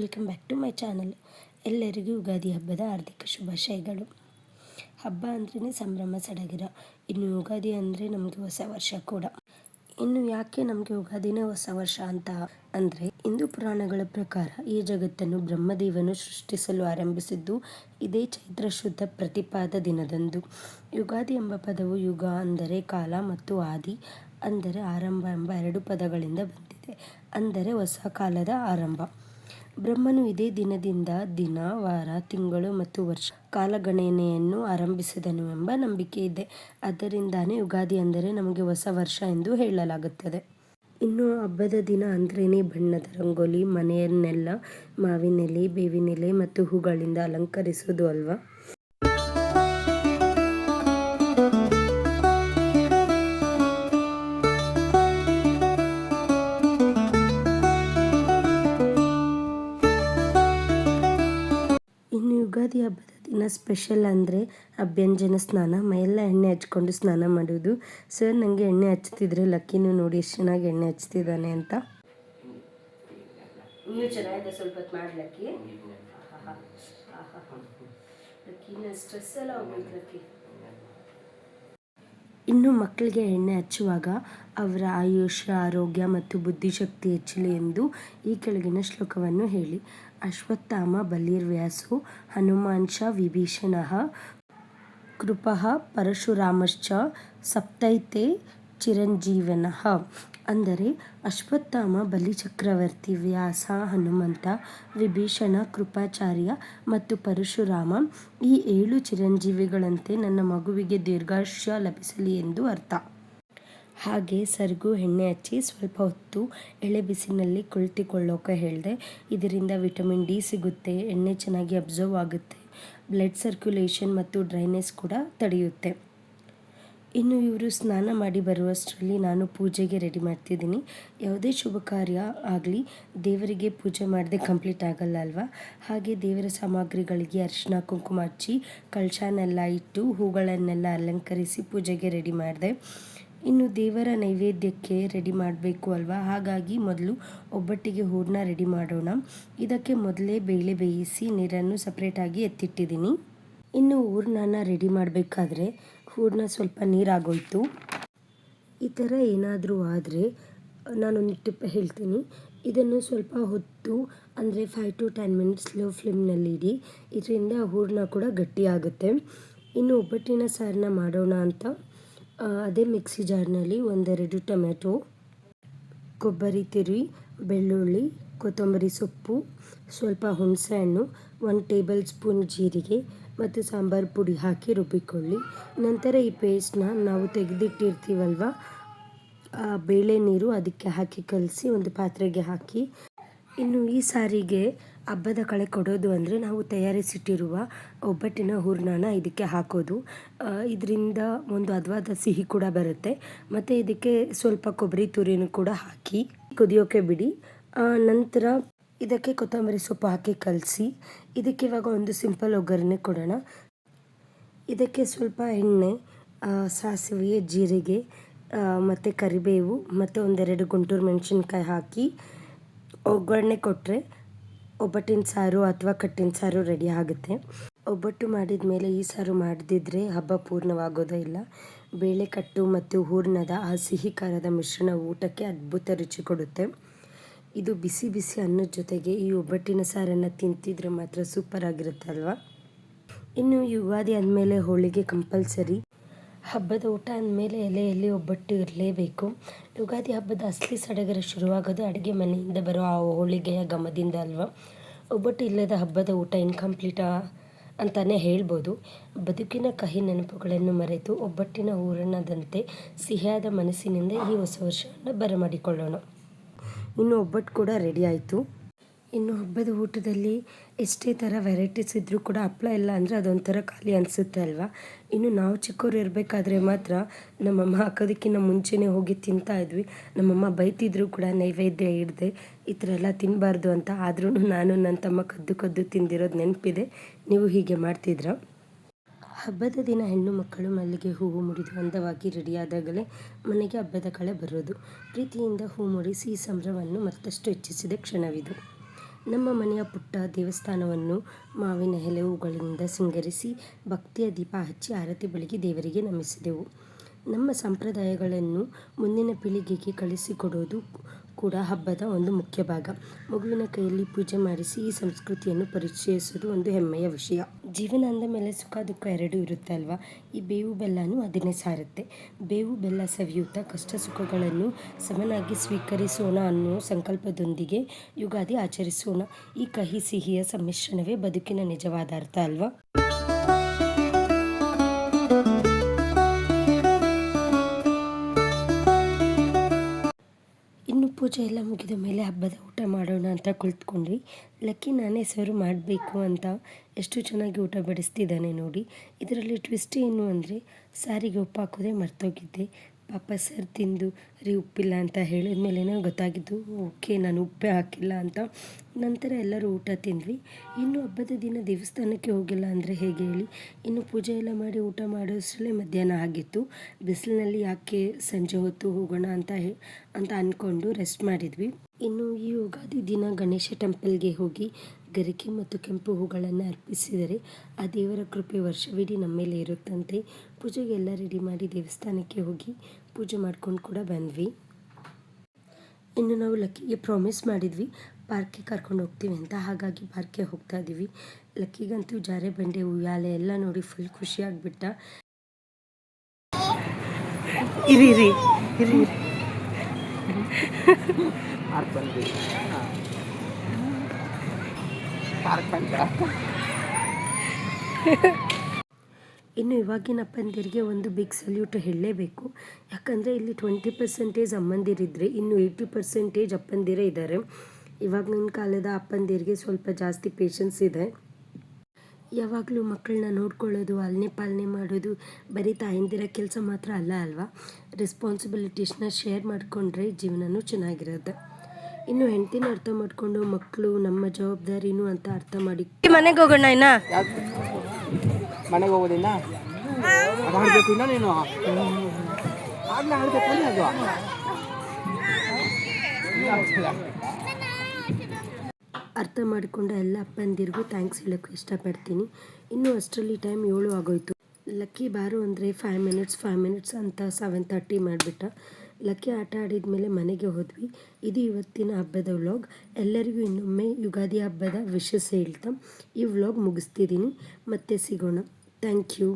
Welcome back to my channel. ಎಲ್ಲರಿಗೂ ಯುಗಾದಿ ಹಬ್ಬದ ಹಾರ್ದಿಕ ಶುಭಾಶಯಗಳು. ಹಬ್ಬ ಅಂದ್ರೇ ಸಂಭ್ರಮ ಸಡಗರ. ಇನ್ನು ಯುಗಾದಿ ಅಂದರೆ ನಮಗೆ ಹೊಸ ವರ್ಷ ಕೂಡ. ಇನ್ನು ಯಾಕೆ ನಮಗೆ ಯುಗಾದಿನೇ ಹೊಸ ವರ್ಷ ಅಂತ ಅಂದರೆ, ಹಿಂದೂ ಪುರಾಣಗಳ ಪ್ರಕಾರ ಈ ಜಗತ್ತನ್ನು ಬ್ರಹ್ಮದೇವನು ಸೃಷ್ಟಿಸಲು ಆರಂಭಿಸಿದ್ದು ಇದೇ ಚೈತ್ರ ಶುದ್ಧ ಪ್ರತಿಪಾದ ದಿನದಂದು. ಯುಗಾದಿ ಎಂಬ ಪದವು ಯುಗ ಅಂದರೆ ಕಾಲ ಮತ್ತು ಆದಿ ಅಂದರೆ ಆರಂಭ ಎಂಬ ಎರಡು ಪದಗಳಿಂದ ಬಂದಿದೆ. ಅಂದರೆ ಹೊಸ ಕಾಲದ ಆರಂಭ. ಬ್ರಹ್ಮನು ಇದೇ ದಿನದಿಂದ ದಿನ, ವಾರ, ತಿಂಗಳು ಮತ್ತು ವರ್ಷ ಕಾಲಗಣನೆಯನ್ನು ಆರಂಭಿಸಿದನು ಎಂಬ ನಂಬಿಕೆ ಇದೆ. ಆದ್ದರಿಂದಾನೇ ಯುಗಾದಿ ಅಂದರೆ ನಮಗೆ ಹೊಸ ವರ್ಷ ಎಂದು ಹೇಳಲಾಗುತ್ತದೆ. ಇನ್ನು ಹಬ್ಬದ ದಿನ ಅಂದ್ರೇ ಬಣ್ಣದ ರಂಗೋಲಿ, ಮನೆಯನ್ನೆಲ್ಲ ಮಾವಿನೆಲೆ, ಬೇವಿನೆಲೆ ಮತ್ತು ಹೂಗಳಿಂದ ಅಲಂಕರಿಸುವುದು ಅಲ್ವಾ. ಇನ್ನು ಯುಗಾದಿ ಹಬ್ಬದ ದಿನ ಸ್ಪೆಷಲ್ ಅಂದರೆ ಅಭ್ಯಂಜನ ಸ್ನಾನ. ಮೈಯೆಲ್ಲ ಎಣ್ಣೆ ಹಚ್ಕೊಂಡು ಸ್ನಾನ ಮಾಡೋದು. ಸರ್ ನನಗೆ ಎಣ್ಣೆ ಹಚ್ತಿದ್ರೆ ಲಕ್ಕಿನೂ ನೋಡಿ ಎಷ್ಟು ಚೆನ್ನಾಗಿ ಎಣ್ಣೆ ಹಚ್ತಿದ್ದಾನೆ ಅಂತ. ಇನ್ನೂ ಚೆನ್ನಾಗಿದೆ, ಸ್ವಲ್ಪ ಹೊತ್ತು ಮಾಡ್ಲಕ್ಕಿ. ಲಕ್ಕಿನ ಸ್ಟ್ರೆಸ್ ಎಲ್ಲ ಹೋಗ್ಬೇಕು ಲಕ್ಕಿ. ಇನ್ನು ಮಕ್ಕಳಿಗೆ ಎಣ್ಣೆ ಹಚ್ಚುವಾಗ ಅವರ ಆಯುಷ್ಯ, ಆರೋಗ್ಯ ಮತ್ತು ಬುದ್ಧಿಶಕ್ತಿ ಹೆಚ್ಚಲಿ ಎಂದು ಈ ಕೆಳಗಿನ ಶ್ಲೋಕವನ್ನು ಹೇಳಿ. ಅಶ್ವತ್ಥಾಮ ಬಲಿರ್ವ್ಯಾಸೋ ಹನುಮಾಂಶ ವಿಭೀಷಣಃ ಕೃಪಃ ಪರಶುರಾಮಶ್ಚ ಸಪ್ತೈತೆ ಚಿರಂಜೀವನಃ. ಅಂದರೆ ಅಶ್ವತ್ಥಾಮ ಬಲಿ ಚಕ್ರವರ್ತಿ, ವ್ಯಾಸ ಹನುಮಂತ, ವಿಭೀಷಣ ಕೃಪಾಚಾರ್ಯ ಮತ್ತು ಪರಶುರಾಮ ಈ 7 ಚಿರಂಜೀವಿಗಳಂತೆ ನನ್ನ ಮಗುವಿಗೆ ದೀರ್ಘಾಯುಷ್ಯ ಲಭಿಸಲಿ ಎಂದು ಅರ್ಥ. ಹಾಗೆ ಸರ್ಗೂ ಎಣ್ಣೆ ಹಚ್ಚಿ ಸ್ವಲ್ಪ ಹೊತ್ತು ಎಳೆ ಬಿಸಿನಲ್ಲಿ ಕುಳಿತುಕೊಳ್ಳೋಕೆ ಹೇಳಿದೆ. ಇದರಿಂದ ವಿಟಮಿನ್ ಡಿ ಸಿಗುತ್ತೆ, ಎಣ್ಣೆ ಚೆನ್ನಾಗಿ ಅಬ್ಸರ್ವ್ ಆಗುತ್ತೆ, ಬ್ಲಡ್ ಸರ್ಕ್ಯುಲೇಷನ್ ಮತ್ತು ಡ್ರೈನೆಸ್ ಕೂಡ ತಡೆಯುತ್ತೆ. ಇನ್ನು ಇವರು ಸ್ನಾನ ಮಾಡಿ ಬರುವಷ್ಟರಲ್ಲಿ ನಾನು ಪೂಜೆಗೆ ರೆಡಿ ಮಾಡ್ತಿದ್ದೀನಿ. ಯಾವುದೇ ಶುಭ ಕಾರ್ಯ ಆಗಲಿ ದೇವರಿಗೆ ಪೂಜೆ ಮಾಡದೆ ಕಂಪ್ಲೀಟ್ ಆಗಲ್ಲ ಅಲ್ವಾ. ಹಾಗೆ ದೇವರ ಸಾಮಗ್ರಿಗಳಿಗೆ ಅರಿಶಿನ ಕುಂಕುಮ ಹಚ್ಚಿ ಕಳಶನೆಲ್ಲ ಇಟ್ಟು ಹೂಗಳನ್ನೆಲ್ಲ ಅಲಂಕರಿಸಿ ಪೂಜೆಗೆ ರೆಡಿ ಮಾಡಿದೆ. ಇನ್ನು ದೇವರ ನೈವೇದ್ಯಕ್ಕೆ ರೆಡಿ ಮಾಡಬೇಕು ಅಲ್ವಾ. ಹಾಗಾಗಿ ಮೊದಲು ಒಬ್ಬಟ್ಟಿಗೆ ಹೂರಣ ರೆಡಿ ಮಾಡೋಣ. ಇದಕ್ಕೆ ಮೊದಲೇ ಬೇಳೆ ಬೇಯಿಸಿ ನೀರನ್ನು ಸಪ್ರೇಟಾಗಿ ಎತ್ತಿಟ್ಟಿದ್ದೀನಿ. ಇನ್ನು ಹೂರಣನ ರೆಡಿ ಮಾಡಬೇಕಾದ್ರೆ ಹೂರಣ ಸ್ವಲ್ಪ ನೀರಾಗೋಯ್ತು. ಈ ಥರ ಏನಾದರೂ ಆದರೆ ನಾನೊಂದು ಟಿಪ್ ಹೇಳ್ತೀನಿ. ಇದನ್ನು ಸ್ವಲ್ಪ ಹೊತ್ತು ಅಂದರೆ 5 to 10 ಮಿನಿಟ್ಸ್ ಲೋ ಫ್ಲೇಮ್ನಲ್ಲಿ ಇಡಿ. ಇದರಿಂದ ಹೂರಣ ಕೂಡ ಗಟ್ಟಿಯಾಗುತ್ತೆ. ಇನ್ನು ಒಬ್ಬಟ್ಟಿನ ಸಾರನ್ನ ಮಾಡೋಣ ಅಂತ ಅದೇ ಮಿಕ್ಸಿ ಜಾರ್ನಲ್ಲಿ 1-2 ಟೊಮೆಟೊ, ಕೊಬ್ಬರಿ ತುರಿ, ಬೆಳ್ಳುಳ್ಳಿ, ಕೊತ್ತಂಬರಿ ಸೊಪ್ಪು, ಸ್ವಲ್ಪ ಹುಣಸೆಹಣ್ಣು, 1 ಟೇಬಲ್ ಸ್ಪೂನ್ ಜೀರಿಗೆ ಮತ್ತು ಸಾಂಬಾರು ಪುಡಿ ಹಾಕಿ ರುಬ್ಬಿಕೊಳ್ಳಿ. ನಂತರ ಈ ಪೇಸ್ಟ್ನ ನಾವು ತೆಗೆದಿಟ್ಟಿರ್ತೀವಲ್ವ ಬೇಳೆ ನೀರು ಅದಕ್ಕೆ ಹಾಕಿ ಕಲಸಿ ಒಂದು ಪಾತ್ರೆಗೆ ಹಾಕಿ. ಇನ್ನು ಈ ಸಾರಿಗೆ ಹಬ್ಬದ ಕಳೆ ಕೊಡೋದು ಅಂದರೆ ನಾವು ತಯಾರಿಸಿಟ್ಟಿರುವ ಒಬ್ಬಟ್ಟಿನ ಹೂರಣನ ಇದಕ್ಕೆ ಹಾಕೋದು. ಇದರಿಂದ ಒಂದು ಹದವಾದ ಸಿಹಿ ಕೂಡ ಬರುತ್ತೆ. ಮತ್ತು ಇದಕ್ಕೆ ಸ್ವಲ್ಪ ಕೊಬ್ಬರಿ ತುರಿನೂ ಕೂಡ ಹಾಕಿ ಕುದಿಯೋಕೆ ಬಿಡಿ. ನಂತರ ಇದಕ್ಕೆ ಕೊತ್ತಂಬರಿ ಸೊಪ್ಪು ಹಾಕಿ ಕಲಸಿ. ಇದಕ್ಕೆ ಇವಾಗ ಒಂದು ಸಿಂಪಲ್ ಒಗ್ಗರಣೆ ಕೊಡೋಣ. ಇದಕ್ಕೆ ಸ್ವಲ್ಪ ಎಣ್ಣೆ, ಸಾಸಿವೆ, ಜೀರಿಗೆ ಮತ್ತು ಕರಿಬೇವು ಮತ್ತು 1-2 ಗುಂಟೂರು ಮೆಣಸಿನ್ಕಾಯಿ ಹಾಕಿ ಒಗ್ಗರಣೆ ಕೊಟ್ಟರೆ ಒಬ್ಬಟ್ಟಿನ ಸಾರು ಅಥವಾ ಕಟ್ಟಿನ ಸಾರು ರೆಡಿ ಆಗುತ್ತೆ. ಒಬ್ಬಟ್ಟು ಮಾಡಿದ ಮೇಲೆ ಈ ಸಾರು ಮಾಡದಿದ್ದರೆ ಹಬ್ಬ ಪೂರ್ಣವಾಗೋದೇ ಇಲ್ಲ. ಬೇಳೆಕಟ್ಟು ಮತ್ತು ಹೂರಣದ ಆ ಸಿಹಿ ಖಾರದ ಮಿಶ್ರಣ ಊಟಕ್ಕೆ ಅದ್ಭುತ ರುಚಿ ಕೊಡುತ್ತೆ. ಇದು ಬಿಸಿ ಬಿಸಿ ಅನ್ನದ ಜೊತೆಗೆ ಈ ಒಬ್ಬಟ್ಟಿನ ಸಾರನ್ನು ತಿಂತಿದ್ರೆ ಮಾತ್ರ ಸೂಪರ್ ಆಗಿರುತ್ತೆ ಅಲ್ವಾ. ಇನ್ನು ಯುಗಾದಿ ಅಂದಮೇಲೆ ಹೋಳಿಗೆ ಕಂಪಲ್ಸರಿ. ಹಬ್ಬದ ಊಟ ಅಂದಮೇಲೆ ಎಲೆಯಲ್ಲಿ ಒಬ್ಬಟ್ಟು ಇರಲೇಬೇಕು. ಯುಗಾದಿ ಹಬ್ಬದ ಅಸಲಿ ಸಡಗರ ಶುರುವಾಗೋದು ಅಡುಗೆ ಮನೆಯಿಂದ ಬರೋ ಆ ಹೋಳಿಗೆಯ ಘಮದಿಂದ ಅಲ್ವಾ. ಒಬ್ಬಟ್ಟು ಇಲ್ಲದ ಹಬ್ಬದ ಊಟ ಇನ್ಕಂಪ್ಲೀಟಾ ಅಂತಲೇ ಹೇಳ್ಬೋದು. ಬದುಕಿನ ಕಹಿ ನೆನಪುಗಳನ್ನು ಮರೆತು ಒಬ್ಬಟ್ಟಿನ ಹೂರಣದಂತೆ ಸಿಹಿಯಾದ ಮನಸ್ಸಿನಿಂದ ಈ ಹೊಸ ವರ್ಷವನ್ನು ಬರಮಾಡಿಕೊಳ್ಳೋಣ. ಇನ್ನು ಒಬ್ಬಟ್ಟು ಕೂಡ ರೆಡಿ ಆಯಿತು. ಇನ್ನು ಹಬ್ಬದ ಊಟದಲ್ಲಿ ಎಷ್ಟೇ ಥರ ವೆರೈಟೀಸ್ ಇದ್ದರೂ ಕೂಡ ಹಪ್ಪಳ ಇಲ್ಲ ಅಂದರೆ ಅದೊಂಥರ ಖಾಲಿ ಅನಿಸುತ್ತೆ ಅಲ್ವಾ. ಇನ್ನು ನಾವು ಚಿಕ್ಕವ್ರು ಇರಬೇಕಾದ್ರೆ ಮಾತ್ರ ನಮ್ಮಮ್ಮ ಹಾಕೋದಕ್ಕಿಂತ ಮುಂಚೆನೇ ಹೋಗಿ ತಿಂತಾಯಿದ್ವಿ. ನಮ್ಮಮ್ಮ ಬೈತಿದ್ರು ಕೂಡ ನೈವೇದ್ಯ ಹಿಡ್ದೆ ಈ ಥರ ಎಲ್ಲ ತಿನ್ನಬಾರ್ದು ಅಂತ. ಆದ್ರೂ ನಾನು ನನ್ನ ತಮ್ಮ ಕದ್ದು ಕದ್ದು ತಿಂದಿರೋದು ನೆನಪಿದೆ. ನೀವು ಹೀಗೆ ಮಾಡ್ತಿದ್ರಾ? ಹಬ್ಬದ ದಿನ ಹೆಣ್ಣು ಮಕ್ಕಳು ಮಲ್ಲಿಗೆ ಹೂವು ಮುಡಿದು ಅಂದವಾಗಿ ರೆಡಿಯಾದಾಗಲೇ ಮನೆಗೆ ಹಬ್ಬದ ಕಳೆ ಬರೋದು. ಪ್ರೀತಿಯಿಂದ ಹೂ ಮುಡಿಸಿ ಈ ಸಂಭ್ರಮವನ್ನು ಮತ್ತಷ್ಟು ಹೆಚ್ಚಿಸಿದ ಕ್ಷಣವಿದು. ನಮ್ಮ ಮನೆಯ ಪುಟ್ಟ ದೇವಸ್ಥಾನವನ್ನು ಮಾವಿನ ಎಲೆ ಹೂಗಳಿಂದ ಸಿಂಗರಿಸಿ ಭಕ್ತಿಯ ದೀಪ ಹಚ್ಚಿ ಆರತಿ ಬೆಳಗಿ ದೇವರಿಗೆ ನಮಿಸಿದೆವು. ನಮ್ಮ ಸಂಪ್ರದಾಯಗಳನ್ನು ಮುಂದಿನ ಪೀಳಿಗೆಗೆ ಕಳಿಸಿಕೊಡುವುದು ಕೂಡ ಹಬ್ಬದ ಒಂದು ಮುಖ್ಯ ಭಾಗ. ಮಗುವಿನ ಕೈಯಲ್ಲಿ ಪೂಜೆ ಮಾಡಿಸಿ ಈ ಸಂಸ್ಕೃತಿಯನ್ನು ಪರಿಚಯಿಸುವುದು ಒಂದು ಹೆಮ್ಮೆಯ ವಿಷಯ. ಜೀವನ ಅಂದ ಮೇಲೆ ಸುಖ ದುಃಖ ಎರಡೂ ಇರುತ್ತೆ ಅಲ್ವಾ. ಈ ಬೇವು ಬೆಲ್ಲನೂ ಅದನ್ನೇ ಸಾರುತ್ತೆ. ಬೇವು ಬೆಲ್ಲ ಸವಿಯುತ್ತಾ ಕಷ್ಟ ಸುಖಗಳನ್ನು ಸಮನಾಗಿ ಸ್ವೀಕರಿಸೋಣ ಅನ್ನೋ ಸಂಕಲ್ಪದೊಂದಿಗೆ ಯುಗಾದಿ ಆಚರಿಸೋಣ. ಈ ಕಹಿ ಸಿಹಿಯ ಸಮ್ಮಿಶ್ರಣವೇ ಬದುಕಿನ ನಿಜವಾದ ಅರ್ಥ ಅಲ್ವಾ. ಇನ್ನು ಪೂಜೆ ಎಲ್ಲ ಮುಗಿದ ಮೇಲೆ ಹಬ್ಬದ ಊಟ ಮಾಡೋಣ ಅಂತ ಕುಳಿತುಕೊಂಡ್ವಿ. ಲಕ್ಕಿ ನಾನೇ ಸರ್ವ್ ಮಾಡಬೇಕು ಅಂತ ಎಷ್ಟು ಚೆನ್ನಾಗಿ ಊಟ ಬಡಿಸ್ತಿದ್ದಾನೆ ನೋಡಿ. ಇದರಲ್ಲಿ ಟ್ವಿಸ್ಟ್ ಏನು ಅಂದರೆ ಸಾರಿಗೆ ಉಪ್ಪು ಹಾಕೋದೇ ಮರ್ತೋಗಿದ್ದೆ. ಪಾಪ ಸರ್ ತಿಂದು ಉಪ್ಪಿಲ್ಲ ಅಂತ ಹೇಳಿದ ಮೇಲೇ ಗೊತ್ತಾಗಿದ್ದು ಓಕೆ ನಾನು ಉಪ್ಪೇ ಹಾಕಿಲ್ಲ ಅಂತ. ನಂತರ ಎಲ್ಲರೂ ಊಟ ತಿಂದ್ವಿ. ಇನ್ನು ಹಬ್ಬದ ದಿನ ದೇವಸ್ಥಾನಕ್ಕೆ ಹೋಗಿಲ್ಲ ಅಂದರೆ ಹೇಗೆ ಹೇಳಿ. ಇನ್ನು ಪೂಜೆ ಎಲ್ಲ ಮಾಡಿ ಊಟ ಮಾಡೋಷ್ಟರಲ್ಲೇ ಮಧ್ಯಾಹ್ನ ಆಗಿತ್ತು. ಬಿಸಿಲಿನಲ್ಲಿ ಯಾಕೆ ಸಂಜೆ ಹೊತ್ತು ಹೋಗೋಣ ಅಂತ ಅಂದ್ಕೊಂಡು ರೆಸ್ಟ್ ಮಾಡಿದ್ವಿ. ಇನ್ನು ಈ ಯುಗಾದಿ ದಿನ ಗಣೇಶ ಟೆಂಪಲ್ಗೆ ಹೋಗಿ ಗರಿಕೆ ಮತ್ತು ಕೆಂಪು ಹೂಗಳನ್ನು ಅರ್ಪಿಸಿದರೆ ಆ ದೇವರ ಕೃಪೆ ವರ್ಷವಿಡೀ ನಮ್ಮ ಮೇಲೆ ಇರುತ್ತಂತೆ. ಪೂಜೆಗೆ ಎಲ್ಲ ರೆಡಿ ಮಾಡಿ ದೇವಸ್ಥಾನಕ್ಕೆ ಹೋಗಿ ಪೂಜೆ ಮಾಡ್ಕೊಂಡು ಕೂಡ ಬಂದ್ವಿ. ಇನ್ನು ನಾವು ಲಕ್ಕಿಗೆ ಪ್ರಾಮಿಸ್ ಮಾಡಿದ್ವಿ ಪಾರ್ಕಿಗೆ ಕರ್ಕೊಂಡು ಹೋಗ್ತೀವಿ ಅಂತ. ಹಾಗಾಗಿ ಪಾರ್ಕ್ಗೆ ಹೋಗ್ತಾ ಇದ್ದೀವಿ. ಲಕ್ಕಿಗಂತೂ ಜಾರೆ ಬಂಡೆ ಉಯ್ಯಾಲೆ ಎಲ್ಲ ನೋಡಿ ಫುಲ್ ಖುಷಿಯಾಗ್ಬಿಟ್ಟ. ಇರಿ ಇರಿ ಇರಿ ಇನ್ನು ಇವಾಗಿನ ಅಪ್ಪಂದಿರಿಗೆ ಒಂದು ಬಿಗ್ ಸಲ್ಯೂಟ್ ಹೇಳಲೇಬೇಕು. ಯಾಕಂದರೆ ಇಲ್ಲಿ 20% ಅಮ್ಮಂದಿರಿದ್ದರೆ ಇನ್ನು 80% ಅಪ್ಪಂದಿರೇ ಇದ್ದಾರೆ. ಇವಾಗಿನ ಕಾಲದ ಅಪ್ಪಂದಿರಿಗೆ ಸ್ವಲ್ಪ ಜಾಸ್ತಿ ಪೇಷನ್ಸ್ ಇದೆ. ಯಾವಾಗಲೂ ಮಕ್ಕಳನ್ನ ನೋಡ್ಕೊಳ್ಳೋದು ಪಾಲನೆ ಮಾಡೋದು ಬರೀ ತಾಯಂದಿರ ಕೆಲಸ ಮಾತ್ರ ಅಲ್ಲ ಅಲ್ವಾ. ರೆಸ್ಪಾನ್ಸಿಬಿಲಿಟೀಸ್ನ ಶೇರ್ ಮಾಡಿಕೊಂಡ್ರೆ ಜೀವನವೂ ಚೆನ್ನಾಗಿರುತ್ತೆ. ಇನ್ನು ಹೆಂಡ್ತಿನ ಅರ್ಥ ಮಾಡಿಕೊಂಡು ಮಕ್ಕಳು ನಮ್ಮ ಜವಾಬ್ದಾರಿನೂ ಅಂತ ಅರ್ಥ ಮಾಡಿ ಮನೆಗೆ ಹೋಗೋಣ. ಇನ್ನ ಮನೆಗೆ ಹೋಗೋದಿನ್ನ ಆಡಬೇಕು ಇನ್ನ ನೀನು ಆಡಬೇಕು ಅರ್ಥ ಮಾಡಿಕೊಂಡ ಎಲ್ಲ ಅಪ್ಪಂದಿರಿಗೂ ಥ್ಯಾಂಕ್ಸ್ ಹೇಳೋಕ್ಕೆ ಇಷ್ಟಪಡ್ತೀನಿ. ಇನ್ನು ಅಷ್ಟರಲ್ಲಿ ಟೈಮ್ 7 ಆಗೋಯ್ತು. ಲಕ್ಕಿ ಬಾರು ಅಂದರೆ 5 ಮಿನಿಟ್ಸ್ ಅಂತ 7:30 ಮಾಡಿಬಿಟ್ಟ. ಲಕ್ಕಿ ಆಟ ಆಡಿದ ಮೇಲೆ ಮನೆಗೆ ಹೋದ್ವಿ. ಇದು ಇವತ್ತಿನ ಹಬ್ಬದ ವ್ಲಾಗ್. ಎಲ್ಲರಿಗೂ ಇನ್ನೊಮ್ಮೆ ಯುಗಾದಿ ಹಬ್ಬದ ವಿಶಸ್ ಹೇಳ್ತಾ ಈ ವ್ಲಾಗ್ ಮುಗಿಸ್ತಿದ್ದೀನಿ. ಮತ್ತೆ ಸಿಗೋಣ. Thank you.